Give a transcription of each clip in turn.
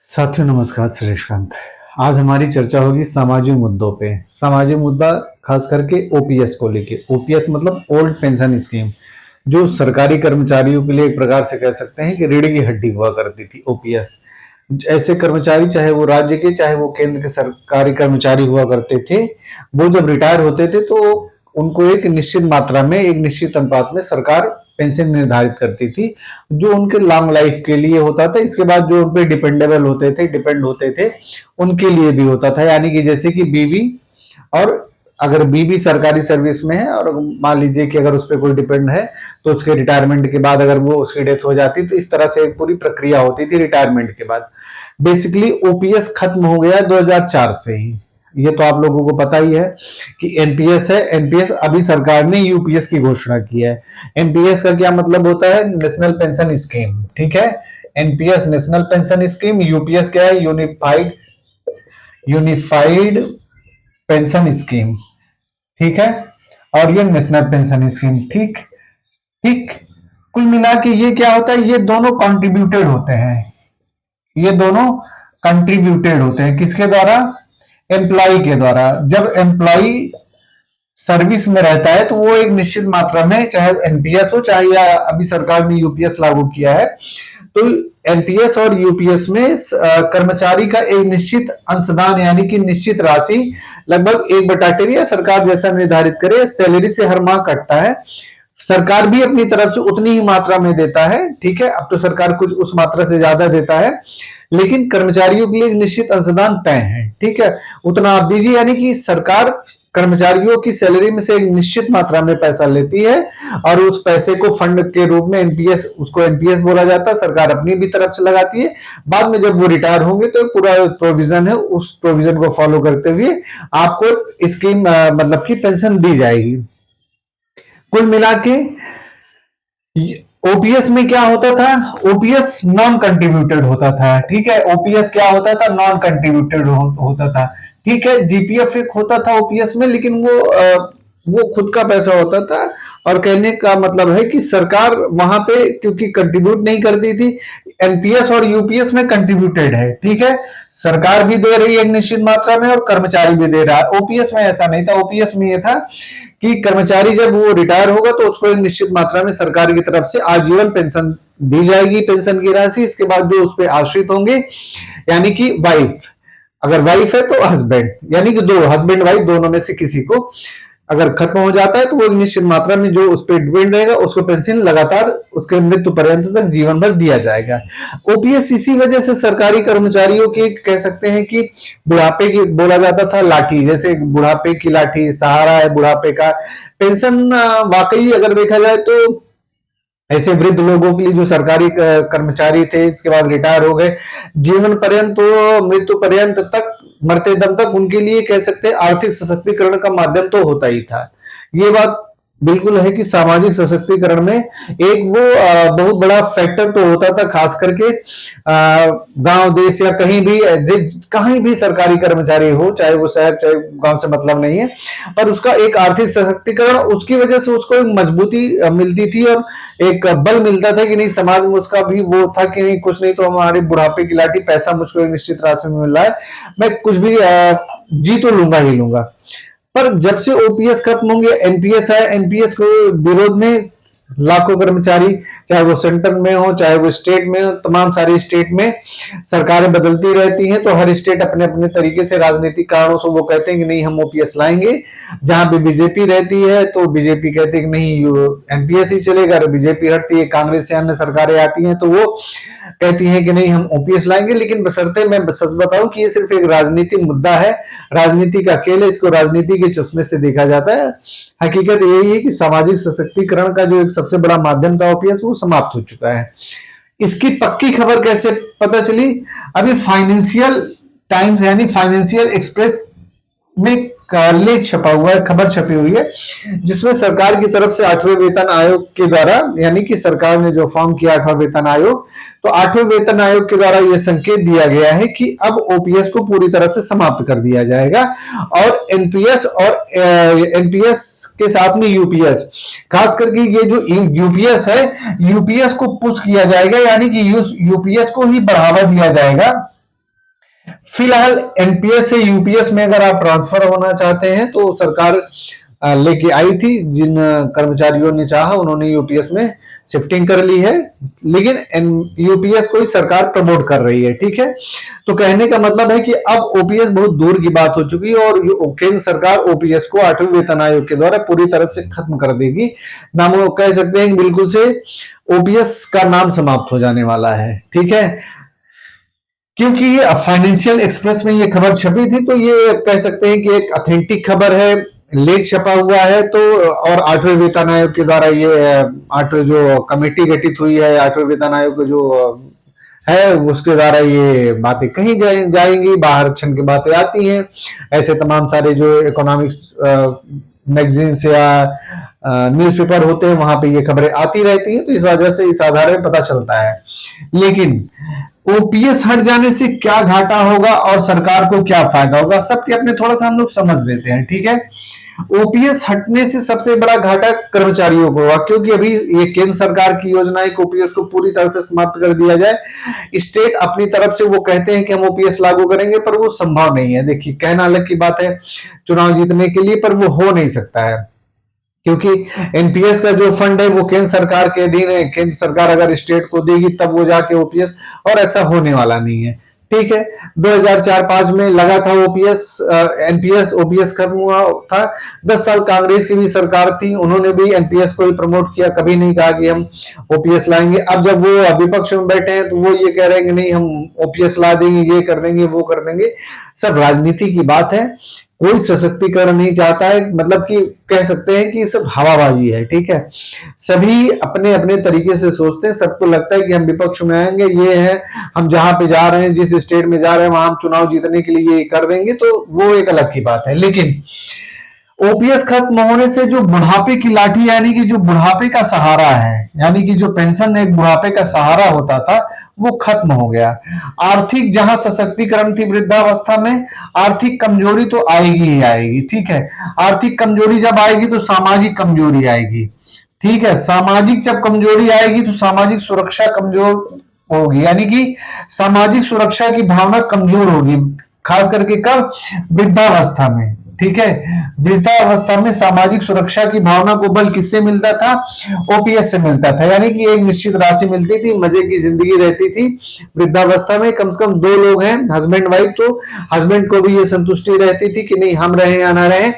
साथियों नमस्कार, श्रीकांत। आज हमारी चर्चा होगी सामाजिक मुद्दों पे। सामाजिक मुद्दा खास करके ओपीएस को लेके। ओपीएस मतलब ओल्ड पेंशन स्कीम, जो सरकारी कर्मचारियों के लिए एक प्रकार से कह सकते हैं कि रीढ़ की हड्डी हुआ करती थी। ओपीएस ऐसे कर्मचारी, चाहे वो राज्य के चाहे वो केंद्र के सरकारी कर्मचारी हुआ करते थे, वो जब रिटायर होते थे तो उनको एक निश्चित मात्रा में, एक निश्चित अनुपात में सरकार पेंशन निर्धारित करती थी, जो उनके लॉन्ग लाइफ के लिए होता था। इसके बाद जो उन पे डिपेंडेबल होते थे, डिपेंड होते थे, उनके लिए भी होता था। यानी कि जैसे कि बीवी, और अगर बीवी सरकारी सर्विस में है और मान लीजिए कि अगर उस पर कोई डिपेंड है तो उसके रिटायरमेंट के बाद अगर वो उसकी डेथ हो जाती, तो इस तरह से एक पूरी प्रक्रिया होती थी रिटायरमेंट के बाद। बेसिकली ओपीएस खत्म हो गया 2004 से ही। ये तो आप लोगों को पता ही है कि एनपीएस है। एनपीएस अभी सरकार ने यूपीएस की घोषणा की है। एनपीएस का क्या मतलब होता है? National pension scheme. ठीक है, NPS national pension scheme, UPS क्या है? Unified pension scheme. ठीक है, और ये नेशनल पेंशन स्कीम। ठीक ठीक, कुल मिला के ये क्या होता है? ये दोनों कंट्रीब्यूटेड होते हैं। ये दोनों कंट्रीब्यूटेड होते हैं किसके द्वारा? एम्प्लॉय के द्वारा। जब एम्प्लॉय सर्विस में रहता है तो वो एक निश्चित मात्रा में, चाहे एनपीएस हो चाहे या अभी सरकार ने यूपीएस लागू किया है, तो एनपीएस और यूपीएस में कर्मचारी का एक निश्चित अंशदान यानी कि निश्चित राशि, लगभग 1/3 या सरकार जैसा निर्धारित करे, सैलरी से हर माह कटता है। सरकार भी अपनी तरफ से उतनी ही मात्रा में देता है। ठीक है, अब तो सरकार कुछ उस मात्रा से ज्यादा देता है, लेकिन कर्मचारियों के लिए एक निश्चित अंशदान तय है। ठीक है, उतना आप दीजिए। यानी कि सरकार कर्मचारियों की सैलरी में से एक निश्चित मात्रा में पैसा लेती है और उस पैसे को फंड के रूप में एनपीएस, उसको एनपीएस बोला जाता है, सरकार अपनी भी तरफ से लगाती है। बाद में जब वो रिटायर होंगे तो एक पूरा प्रोविजन है, उस प्रोविजन को फॉलो करते हुए आपको स्कीम मतलब की पेंशन दी जाएगी। कुल मिला के ओपीएस में क्या होता था? ओपीएस नॉन कंट्रीब्यूटेड होता था। ठीक है, ओपीएस क्या होता था? नॉन कंट्रीब्यूटेड होता था। ठीक है, जीपीएफ एक होता था ओपीएस में, लेकिन वो खुद का पैसा होता था। और कहने का मतलब है कि सरकार वहां पे क्योंकि कंट्रीब्यूट नहीं करती थी, एनपीएस और यूपीएस में कंट्रीब्यूटेड है। ठीक है, सरकार भी दे रही है एक निश्चित मात्रा में और कर्मचारी भी दे रहा है। ओपीएस में ऐसा नहीं था। ओपीएस में ये था कि कर्मचारी जब वो रिटायर होगा तो उसको एक निश्चित मात्रा में सरकार की तरफ से आजीवन पेंशन दी जाएगी, पेंशन की राशि। इसके बाद जो उस पर आश्रित होंगे, यानी कि वाइफ, अगर वाइफ है तो हस्बैंड, यानी कि दो हस्बैंड वाइफ दोनों में से किसी को अगर खत्म हो जाता है तो वो एक निश्चित मात्रा में जो उस पर डिपेंड रहेगा उसको पेंशन लगातार उसके मृत्यु पर्यंत तक जीवन भर दिया जाएगा। ओपीएस इसी वजह से सरकारी कर्मचारियों के कह सकते हैं कि बुढ़ापे की बोला जाता था लाठी, जैसे बुढ़ापे की लाठी, सहारा है बुढ़ापे का। पेंशन वाकई अगर देखा जाए तो ऐसे वृद्ध लोगों के लिए जो सरकारी कर्मचारी थे, इसके बाद रिटायर हो गए, जीवन पर्यंत तो मृत्यु पर्यंत तक, मरते दम तक उनके लिए कह सकते हैं आर्थिक सशक्तिकरण का माध्यम तो होता ही था। ये बात बिल्कुल है कि सामाजिक सशक्तिकरण में एक वो बहुत बड़ा फैक्टर तो होता था, खास करके गांव देश या कहीं भी सरकारी कर्मचारी हो, चाहे वो शहर चाहे गांव से मतलब नहीं है, पर उसका एक आर्थिक सशक्तिकरण, उसकी वजह से उसको एक मजबूती मिलती थी और एक बल मिलता था कि नहीं, समाज में उसका भी वो था कि नहीं, कुछ नहीं तो हमारे बुढ़ापे की लाठी, पैसा मुझको एक निश्चित राशि में मिल रहा है, मैं कुछ भी जी तो लूंगा ही लूंगा। पर जब से ओपीएस खत्म होंगे, एनपीएस है, एनपीएस को विरोध में लाखों कर्मचारी, चाहे वो सेंटर में हो चाहे वो स्टेट में हो, तमाम सारे स्टेट में सरकारें बदलती रहती हैं, तो हर स्टेट अपने अपने तरीके से राजनीतिक कारणों से वो कहते हैं कि नहीं हम ओपीएस लाएंगे। जहां पे बीजेपी रहती है तो बीजेपी कहती है कि नहीं एनपीएस ही चलेगा, और बीजेपी हटती है, कांग्रेस या अन्य सरकारें आती हैं तो वो कहती हैं कि नहीं हम ओपीएस लाएंगे। लेकिन बशर्ते मैं सच बताऊं कि ये सिर्फ एक राजनीतिक मुद्दा है, राजनीति का खेल है, इसको राजनीति के चश्मे से देखा जाता है। हकीकत यही है कि सामाजिक सशक्तिकरण का जो एक सबसे बड़ा माध्यम था ओपीएस, वो समाप्त हो चुका है। इसकी पक्की खबर कैसे पता चली? अभी फाइनेंशियल टाइम्स यानी फाइनेंशियल एक्सप्रेस में लेख छपा हुआ है, खबर छपी हुई है, जिसमें सरकार की तरफ से 8वें वेतन आयोग के द्वारा, यानी कि सरकार ने जो फॉर्म किया 8वां वेतन आयोग, तो 8वें वेतन आयोग के द्वारा यह संकेत दिया गया है कि अब ओपीएस को पूरी तरह से समाप्त कर दिया जाएगा और एनपीएस के साथ में यूपीएस, खास करके ये जो यूपीएस है, यूपीएस को पुश किया जाएगा, यानी कि यूपीएस को ही बढ़ावा दिया जाएगा। फिलहाल एनपीएस से यूपीएस में अगर आप ट्रांसफर होना चाहते हैं तो सरकार लेके आई थी, जिन कर्मचारियों ने चाहा उन्होंने यूपीएस में शिफ्टिंग कर ली है, लेकिन यूपीएस को ही सरकार प्रमोट कर रही है। ठीक है, तो कहने का मतलब है कि अब ओपीएस बहुत दूर की बात हो चुकी है और केंद्र सरकार ओपीएस को 8वें वेतन आयोग के द्वारा पूरी तरह से खत्म कर देगी। नाम वो कह सकते हैं बिल्कुल से ओपीएस का नाम समाप्त हो जाने वाला है। ठीक है, क्योंकि ये फाइनेंशियल एक्सप्रेस में ये खबर छपी थी, तो ये कह सकते हैं कि एक ऑथेंटिक खबर है, लेख छपा हुआ है। तो और 8वें वेतन आयोग के द्वारा ये 8वें जो कमेटी गठित हुई है, 8वें वेतन आयोग जो है उसके द्वारा ये बातें कही जाएंगी, बाहर छन के बातें आती हैं। ऐसे तमाम सारे जो इकोनॉमिक्स मैगजीन्स या न्यूज़पेपर होते हैं वहां पे ये खबरें आती रहती हैं, तो इस वजह से इस आधार में पता चलता है। लेकिन ओपीएस हट जाने से क्या घाटा होगा और सरकार को क्या फायदा होगा, सबके अपने थोड़ा सा हम लोग समझ लेते हैं। ठीक है, ओपीएस हटने से सबसे बड़ा घाटा कर्मचारियों को होगा, क्योंकि अभी ये केंद्र सरकार की योजना है कि ओपीएस को पूरी तरह से समाप्त कर दिया जाए। स्टेट अपनी तरफ से वो कहते हैं कि हम ओपीएस लागू करेंगे, पर वो संभव नहीं है। देखिए, कहना अलग की बात है चुनाव जीतने के लिए, पर वो हो नहीं सकता है, क्योंकि एनपीएस का जो फंड है वो केंद्र सरकार के अधीन है। केंद्र सरकार अगर स्टेट को देगी तब वो जाके ओपीएस, और ऐसा होने वाला नहीं है। ठीक है, 2004-5 में लगा था ओपीएस, एनपीएस, ओपीएस खत्म हुआ था। 10 साल कांग्रेस की भी सरकार थी, उन्होंने भी एनपीएस को ही प्रमोट किया, कभी नहीं कहा कि हम ओपीएस लाएंगे। अब जब वो विपक्ष में बैठे हैं तो वो ये कह रहे हैं कि नहीं हम ओपीएस ला देंगे, ये कर देंगे, वो कर देंगे। सब राजनीति की बात है, कोई सशक्तिकरण नहीं चाहता है, मतलब कि कह सकते हैं कि सब हवाबाजी है। ठीक है, सभी अपने अपने तरीके से सोचते हैं, सबको लगता है कि हम विपक्ष में आएंगे, ये है हम जहां पे जा रहे हैं, जिस स्टेट में जा रहे हैं वहां हम चुनाव जीतने के लिए ये कर देंगे, तो वो एक अलग की बात है। लेकिन ओपीएस खत्म होने से जो बुढ़ापे की लाठी, यानी कि जो बुढ़ापे का सहारा है, यानी कि जो पेंशन एक बुढ़ापे का सहारा होता था, वो खत्म हो गया। आर्थिक जहां सशक्तिकरण थी वृद्धावस्था में, आर्थिक कमजोरी तो आएगी ही आएगी। ठीक है, आर्थिक कमजोरी जब आएगी तो सामाजिक कमजोरी आएगी। ठीक है, सामाजिक जब कमजोरी आएगी तो सामाजिक सुरक्षा कमजोर होगी, यानी कि सामाजिक सुरक्षा की भावना कमजोर होगी, खास करके कब, वृद्धावस्था में। ठीक है, वृद्धावस्था में सामाजिक सुरक्षा की भावना को बल किससे मिलता था, ओपीएस से मिलता था, यानी कि एक निश्चित राशि मिलती थी, मजे की जिंदगी रहती थी। वृद्धावस्था में कम से कम 2 लोग हैं, हस्बैंड वाइफ, तो हस्बैंड को भी ये संतुष्टि रहती थी कि नहीं हम रहे या ना रहे,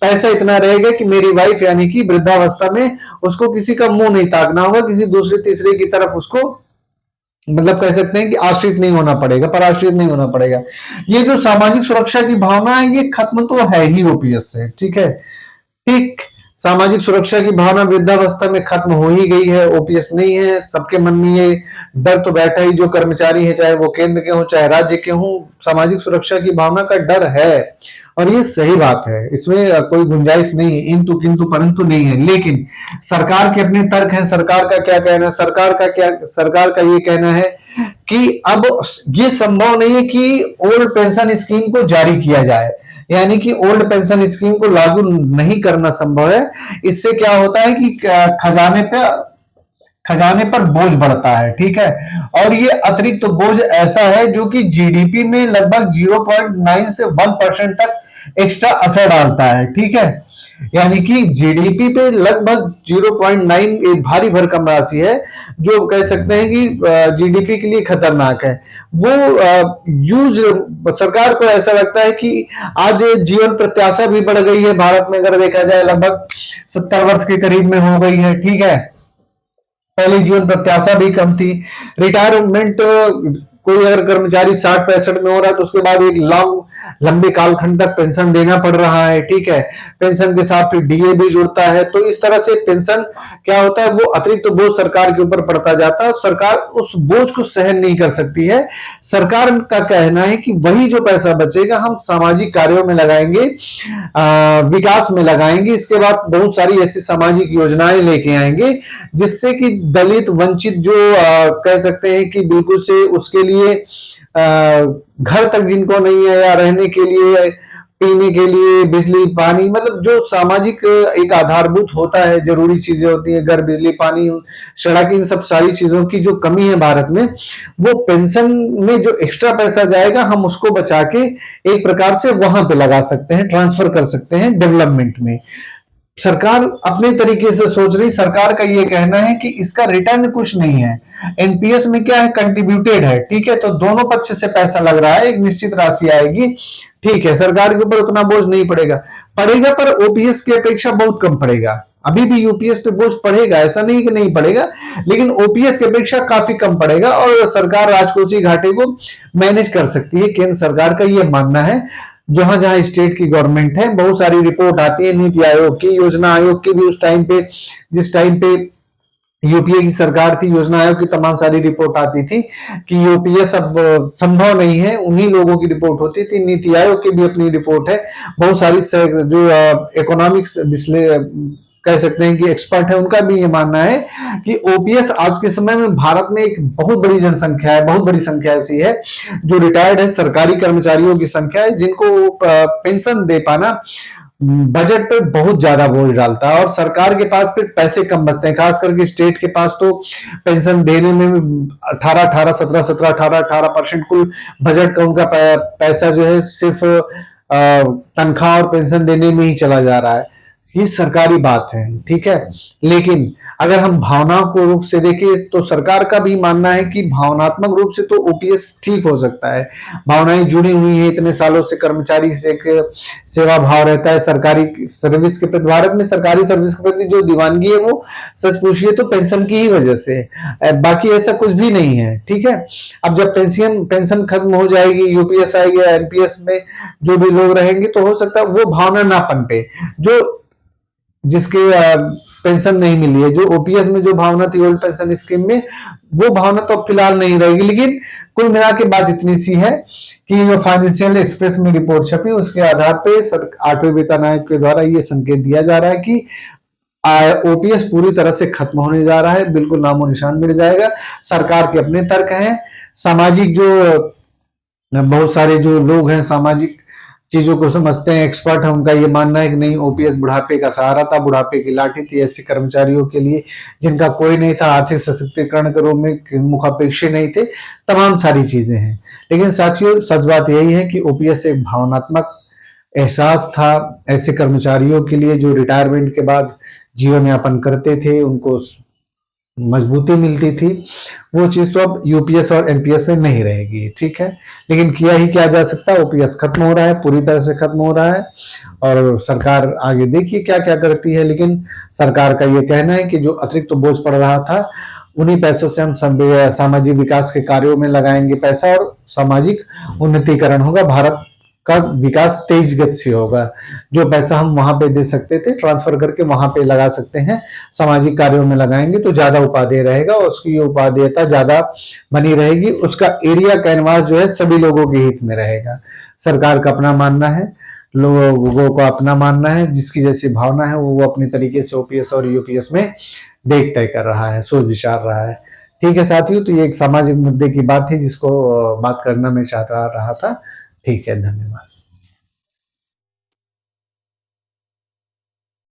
पैसा इतना रहेगा कि मेरी वाइफ यानी कि वृद्धावस्था में उसको किसी का मुंह नहीं ताकना होगा, किसी दूसरे तीसरे की तरफ उसको, मतलब कह सकते हैं कि आश्रित नहीं होना पड़ेगा, पर आश्रित नहीं होना पड़ेगा। ये जो सामाजिक सुरक्षा की भावना है ये खत्म तो है ही ओपीएस से। ठीक है, ठीक, सामाजिक सुरक्षा की भावना वृद्धावस्था में खत्म हो ही गई है, ओपीएस नहीं है। सबके मन में ये डर तो बैठा ही, जो कर्मचारी है चाहे वो केंद्र के हो चाहे राज्य के हो, सामाजिक सुरक्षा की भावना का डर है, और ये सही बात है, इसमें कोई गुंजाइश नहीं है, इंतु किंतु परंतु नहीं है। लेकिन सरकार के अपने तर्क हैं, सरकार का क्या कहना है, सरकार का ये कहना है कि अब ये संभव नहीं है कि ओल्ड पेंशन स्कीम को जारी किया जाए, यानी कि ओल्ड पेंशन स्कीम को लागू नहीं करना संभव है। इससे क्या होता है कि खजाने पर बोझ बढ़ता है। ठीक है, और ये अतिरिक्त तो बोझ ऐसा है जो कि जीडीपी में लगभग 0.9 से 1% तक एक्स्ट्रा असर डालता है। ठीक है, यानी कि जीडीपी पे लगभग 0.9 एक भारी भरकम राशि है, जो कह सकते हैं कि जीडीपी के लिए खतरनाक है। वो यूज सरकार को ऐसा लगता है कि आज जीवन प्रत्याशा भी बढ़ गई है भारत में, अगर देखा जाए लगभग 70 वर्ष के करीब में हो गई है। ठीक है, पहले जीवन प्रत्याशा भी कम थी। रिटायरमेंट, कोई अगर कर्मचारी 60-65 में हो रहा है तो उसके बाद एक लंबे कालखंड तक पेंशन देना पड़ रहा है। ठीक है, पेंशन के साथ फिर डीए भी जुड़ता है, तो इस तरह से पेंशन क्या होता है, वो अतिरिक्त बोझ सरकार के ऊपर पड़ता जाता है, और सरकार उस बोझ को सहन नहीं कर सकती है। सरकार का कहना है कि वही जो पैसा बचेगा हम सामाजिक कार्यों में लगाएंगे, विकास में लगाएंगे, इसके बाद बहुत सारी ऐसी सामाजिक योजनाएं लेके आएंगे जिससे कि दलित, वंचित, जो कह सकते हैं कि बिल्कुल से उसके लिए घर तक जिनको नहीं है या रहने के लिए पीने के लिए बिजली पानी, मतलब जो सामाजिक एक आधारभूत होता है, जरूरी चीजें होती है, घर, बिजली, पानी, सड़क, इन सब सारी चीजों की जो कमी है भारत में, वो पेंशन में जो एक्स्ट्रा पैसा जाएगा हम उसको बचा के एक प्रकार से वहां पे लगा सकते हैं, ट्रांसफर कर सकते हैं डेवलपमेंट में। सरकार अपने तरीके से सोच रही, सरकार का ये कहना है कि इसका रिटर्न कुछ नहीं है, एनपीएस में क्या है, कंट्रीब्यूटेड है, ठीक है, तो दोनों पक्ष से पैसा लग रहा है, एक निश्चित राशि आएगी, ठीक है, सरकार के ऊपर उतना बोझ नहीं पड़ेगा, पड़ेगा पर ओपीएस की अपेक्षा बहुत कम पड़ेगा। अभी भी यूपीएस पे बोझ पड़ेगा, ऐसा नहीं कि नहीं पड़ेगा, लेकिन ओपीएस की अपेक्षा काफी कम पड़ेगा और सरकार राजकोषीय घाटे को मैनेज कर सकती है, केंद्र सरकार का यह मानना है। जहां जहां स्टेट की गवर्नमेंट है, बहुत सारी रिपोर्ट आती है, नीति आयोग की, योजना आयोग की भी, उस टाइम पे जिस टाइम पे यूपीए की सरकार थी, योजना आयोग की तमाम सारी रिपोर्ट आती थी कि यूपीएस अब संभव नहीं है, उन्हीं लोगों की रिपोर्ट होती थी। नीति आयोग की भी अपनी रिपोर्ट है, बहुत सारी जो इकोनॉमिक्स कह सकते हैं कि एक्सपर्ट है, उनका भी ये मानना है कि ओपीएस आज के समय में भारत में एक बहुत बड़ी जनसंख्या है, बहुत बड़ी संख्या ऐसी है जो रिटायर्ड है, सरकारी कर्मचारियों की संख्या है जिनको पेंशन दे पाना बजट पे बहुत ज्यादा बोझ डालता है और सरकार के पास फिर पैसे कम बचते हैं, खास करके स्टेट के पास तो पेंशन देने में 18% कुल बजट का उनका पैसा जो है सिर्फ तनख्वाह और पेंशन देने में ही चला जा रहा है। ये सरकारी बात है, ठीक है, लेकिन अगर हम भावनाओं को रूप से देखें तो सरकार का भी मानना है कि भावनात्मक रूप से तो ओपीएस ठीक हो सकता है, भावनाएं जुड़ी हुई हैं, इतने सालों से कर्मचारी से एक सेवा भाव रहता है सरकारी सर्विस के प्रति, भारत में सरकारी सर्विस के प्रति जो दीवानगी है वो सच पूछिए तो पेंशन की ही वजह से, बाकी ऐसा कुछ भी नहीं है, ठीक है। अब जब पेंशन खत्म हो जाएगी, यूपीएस आएगी, एनपीएस में जो भी लोग रहेंगे, तो हो सकता है वो भावना ना पनपे, जो जिसके पेंशन नहीं मिली है, जो ओपीएस में जो भावना थी ओल्ड पेंशन स्कीम में, वो भावना तो फिलहाल नहीं रहेगी। लेकिन कुल मिला के बात इतनी सी है कि जो फाइनेंशियल एक्सप्रेस में रिपोर्ट छपी उसके आधार पे 8वें वेतन आयोग के द्वारा ये संकेत दिया जा रहा है कि ओपीएस पूरी तरह से खत्म होने जा रहा है, बिल्कुल नामो निशान मिल जाएगा। सरकार के अपने तर्क हैं, सामाजिक जो बहुत सारे जो लोग हैं सामाजिक चीजों को समझते हैं, एक्सपर्ट है, उनका ये मानना है कि नहीं, ओपीएस बुढ़ापे का सहारा था, बुढ़ापे की लाठी थी ऐसे कर्मचारियों के लिए जिनका कोई नहीं था, आर्थिक सशक्तिकरण के रूप में मुखापेक्षी नहीं थे, तमाम सारी चीजें हैं। लेकिन साथियों सच बात यही है कि ओपीएस एक भावनात्मक एहसास था ऐसे कर्मचारियों के लिए जो रिटायरमेंट के बाद जीवन यापन करते थे, उनको मजबूती मिलती थी, वो चीज तो अब यूपीएस और एनपीएस में नहीं रहेगी, ठीक है। लेकिन किया ही क्या जा सकता है, ओपीएस खत्म हो रहा है, पूरी तरह से खत्म हो रहा है और सरकार आगे देखिए क्या क्या करती है। लेकिन सरकार का ये कहना है कि जो अतिरिक्त तो बोझ पड़ रहा था उन्हीं पैसों से हम सामाजिक विकास के कार्यों में लगाएंगे पैसा और सामाजिक उन्नतीकरण होगा, भारत का विकास तेज गति से होगा। जो पैसा हम वहां पे दे सकते थे ट्रांसफर करके वहां पे लगा सकते हैं, सामाजिक कार्यों में लगाएंगे तो ज्यादा उपादेय रहेगा, उसकी उपादेयता ज्यादा बनी रहेगी, उसका एरिया कैनवास जो है सभी लोगों के हित में रहेगा। सरकार का अपना मानना है, लोगों को अपना मानना है, जिसकी जैसी भावना है वो अपने तरीके से ओपीएस और यूपीएस में देख तय कर रहा है, सोच विचार रहा है, ठीक है साथियों। तो ये एक सामाजिक मुद्दे की बात थी जिसको बात करना मैं चाहता रहा था। ठीक है, धन्यवाद।